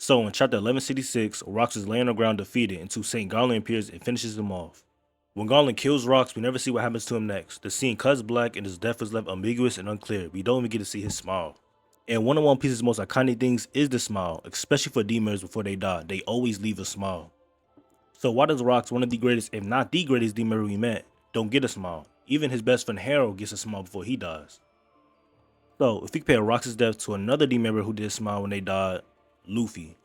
So in chapter 1166, Rox is laying on the ground defeated until St. Garland appears and finishes him off. When Garland kills Rox, we never see what happens to him next. The scene cuts black and his death is left ambiguous and unclear. We don't even get to see his smile. And one of One Piece's most iconic things is the smile, especially for demons before they die. They always leave a smile. So why does Rox, one of the greatest, if not the greatest demon we met, don't get a smile? Even his best friend Harold gets a smile before he dies. So if we compare Rox's death to another demon who did smile when they died, Luffy.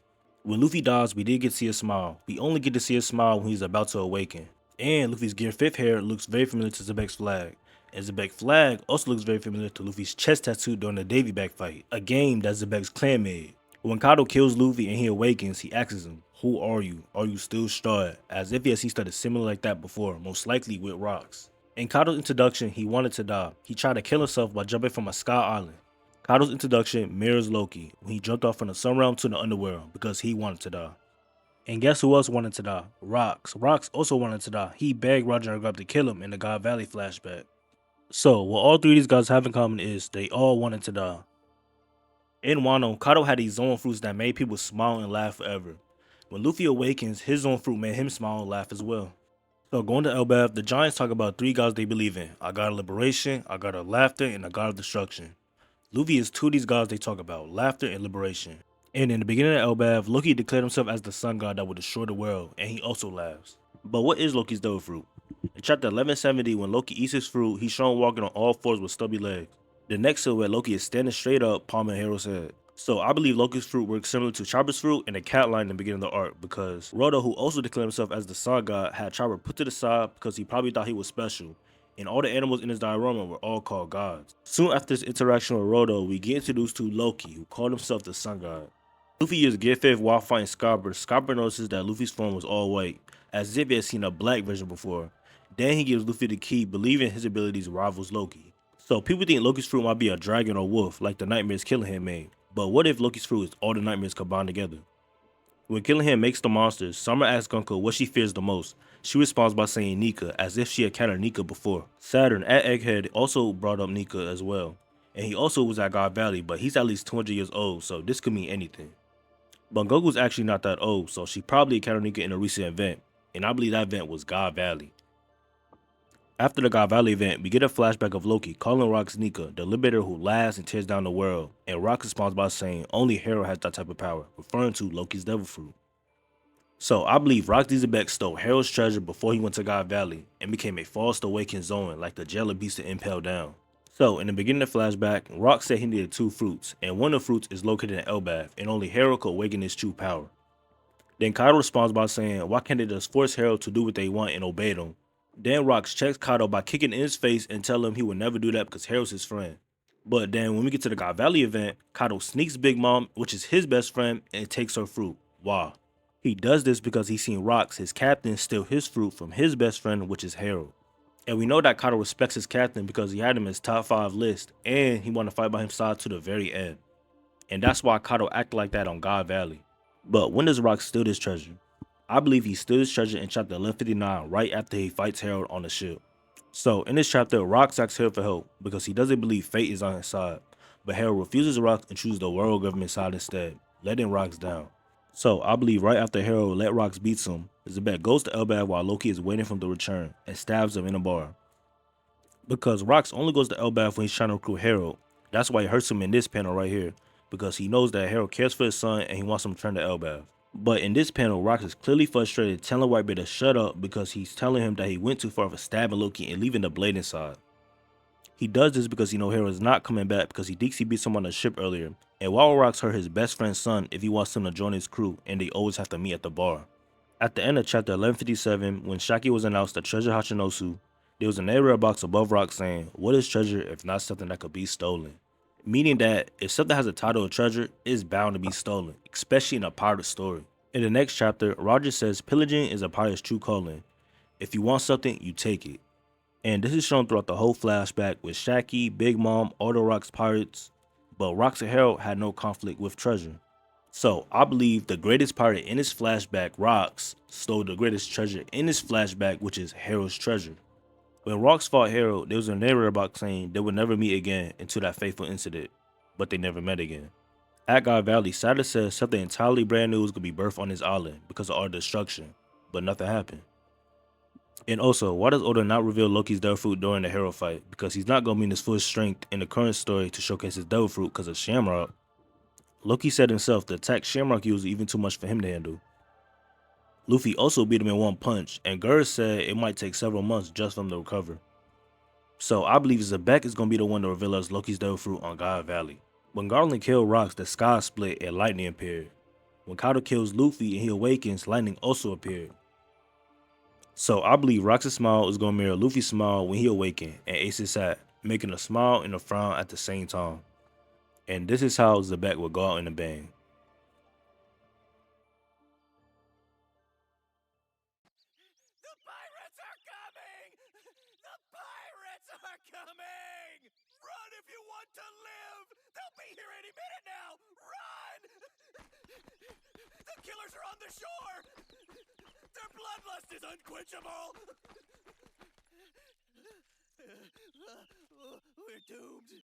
When Luffy dies, we did get to see a smile. We only get to see a smile when he's about to awaken. And Luffy's Gear 5th hair looks very familiar to Xebecs' flag. And Xebecs' flag also looks very familiar to Luffy's chest tattoo during the Davy Back fight, a game that Xebecs' clan made. When Kaido kills Luffy and he awakens, he asks him, "Who are you? Are you still Strahd?" As if he has seen something similar like that before, most likely with Rox. In Kaido's introduction, he wanted to die. He tried to kill himself by jumping from a sky island. Kaido's introduction mirrors Loki when he jumped off from the sun realm to the underworld because he wanted to die. And guess who else wanted to die? Rox. Rox also wanted to die. He begged Roger and Garp to kill him in the God Valley flashback. So, what all three of these guys have in common is they all wanted to die. In Wano, Kaido had these own fruits that made people smile and laugh forever. When Luffy awakens, his own fruit made him smile and laugh as well. So going to Elbaf, the Giants talk about three gods they believe in: a god of liberation, a god of laughter, and a god of destruction. Luffy is two of these gods they talk about: laughter and liberation. And in the beginning of Elbaf, Loki declared himself as the sun god that would destroy the world, and he also laughs. But what is Loki's devil fruit? In chapter 1170, when Loki eats his fruit, he's shown walking on all fours with stubby legs. The next silhouette, Loki is standing straight up, palming Hero's head. So I believe Loki's fruit works similar to Chopper's fruit and the cat line in the beginning of the arc, because Rodo, who also declared himself as the sun god, had Chopper put to the side because he probably thought he was special, and all the animals in his diorama were all called gods. Soon after this interaction with Rodo, we get introduced to Loki, who called himself the sun god. Luffy uses Gear 5 while fighting Scarborough. Scarborough notices that Luffy's form was all white, as if he had seen a black version before. Then he gives Luffy the key, believing his abilities rivals Loki. So people think Loki's fruit might be a dragon or wolf, like the nightmares Killingham made. But what if Loki's fruit is all the nightmares combined together? When Killingham makes the monsters, Summer asks Gunko what she fears the most. She responds by saying Nika, as if she had encountered Nika before. Saturn at Egghead also brought up Nika as well. And he also was at God Valley, but he's at least 200 years old, so this could mean anything. But Goku's actually not that old, so she probably encountered Nika in a recent event, and I believe that event was God Valley. After the God Valley event, we get a flashback of Loki calling Rox Nika, the liberator who laughs and tears down the world, and Rox responds by saying only Hero has that type of power, referring to Loki's devil fruit. So I believe Rox Xebecs stole Hero's treasure before he went to God Valley, and became a false awakened Zoan like the jailer beast to impale down. So in the beginning of the flashback, Rox said he needed two fruits, and one of the fruits is located in Elbaf, and only Hero could awaken his true power. Then Kaido responds by saying, why can't they just force Hero to do what they want and obey them? Then Rox checks Kaido by kicking in his face and telling him he would never do that because Hero's his friend. But then when we get to the God Valley event, Kaido sneaks Big Mom, which is his best friend, and takes her fruit. Why? He does this because he's seen Rox, his captain, steal his fruit from his best friend, which is Hero. And we know that Kaido respects his captain because he had him in his top 5 list, and he wanted to fight by his side to the very end. And that's why Kaido acted like that on God Valley. But when does Rox steal this treasure? I believe he stole his treasure in chapter 1159 right after he fights Harold on the ship. So in this chapter, Rox asks Harold for help because he doesn't believe fate is on his side. But Harold refuses Rox and chooses the world government side instead, letting Rox down. So I believe right after Harold let Rox beats him, Xebec goes to Elbaf while Loki is waiting for him to return and stabs him in a bar. Because Rox only goes to Elbaf when he's trying to recruit Harold. That's why he hurts him in this panel right here, because he knows that Harold cares for his son and he wants him to return to Elbaf. But in this panel, Rox is clearly frustrated, telling Whitebeard to shut up because he's telling him that he went too far for stabbing Loki and leaving the blade inside. He does this because he knows Harold is not coming back because he thinks he beat someone on the ship earlier, and while Rox hurt his best friend's son if he wants him to join his crew, and they always have to meet at the bar. At the end of chapter 1157, when Shaki was announced the treasure Hachinosu, there was a narrator box above Rox saying, what is treasure if not something that could be stolen? Meaning that if something has a title of treasure, it's bound to be stolen, especially in a pirate story. In the next chapter, Roger says pillaging is a pirate's true calling. If you want something, you take it. And this is shown throughout the whole flashback with Shaki, Big Mom, all the Rox pirates, but Rox and Harold had no conflict with treasure. So I believe the greatest pirate in this flashback, Rox, stole the greatest treasure in this flashback, which is Harold's treasure. When Rox fought Harold, there was a narrator box saying they would never meet again until that fateful incident, but they never met again. At God Valley, Saturn says something entirely brand new is gonna be birthed on his island because of our destruction, but nothing happened. And also, why does Oda not reveal Loki's devil fruit during the hero fight? Because he's not gonna be in his full strength in the current story to showcase his devil fruit because of Shamrock. Loki said himself the attack Shamrock used was even too much for him to handle. Luffy also beat him in one punch, and Gerd said it might take several months just for him to recover. So I believe Xebecs is gonna be the one to reveal us Loki's devil fruit on God Valley. When Garland killed Rocks, the sky split and lightning appeared. When Kaido kills Luffy and he awakens, lightning also appeared. So I believe Rox's smile is gonna mirror Luffy's smile when he awakened and Ace's hat, making a smile and a frown at the same time. And this is how Xebec will go out in a bang. The pirates are coming! The pirates are coming! Run if you want to live! They'll be here any minute now! Run! The killers are on the shore! Their bloodlust is unquenchable! We're doomed.